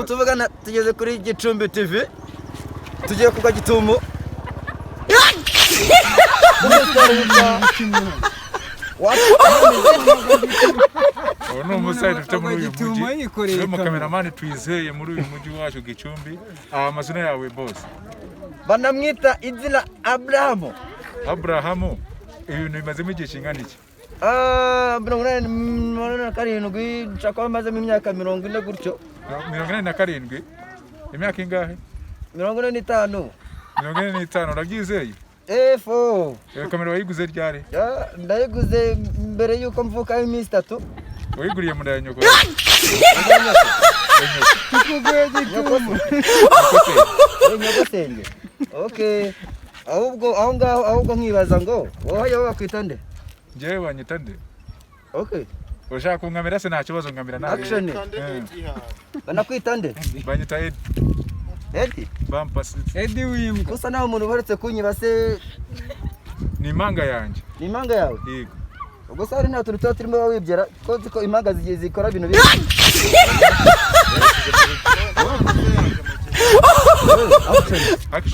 ubu tuvugana tugeze kuri Gicumbi TV tugiye kugwa Gitumo uno umusayidi ufite muri uyu mujyi uri mu kameramani twizeye muri uyu mujyi wacu Gicumbi. Amazina yawe boss? banamwita izina Abrahamu. Ibintu bimazemo igihe kingana iki? 47 nshaka amazemo imyaka 40 gutyo. 47? Imyaka ingahe? 45. 45 urabyizeye? Fo. Kamera wayiguze ryari? Ndayiguze mbere yuko mvuka iminsi 3. Wayiguriye mu ndanyoko? Tukuguye Gitumo. Nyogosenge. Okay. ahubwo nkibaza ngo wowe bakwita nde? Njyewe banyita nde? Okay. Ushaka kunkamera se nta kibazo nkamera nawe. Action. Banakwita nde? Banyita Ed. Edi? Bampas. Edi wimbwa. Usa naho umuntu uheretse kunyiba se Ni impanga yanjye. ni impanga yawe? Yego. Ubwo sari nta turuta turimo bawibyera ko impanga zigiye zikora ibintu biri. Action.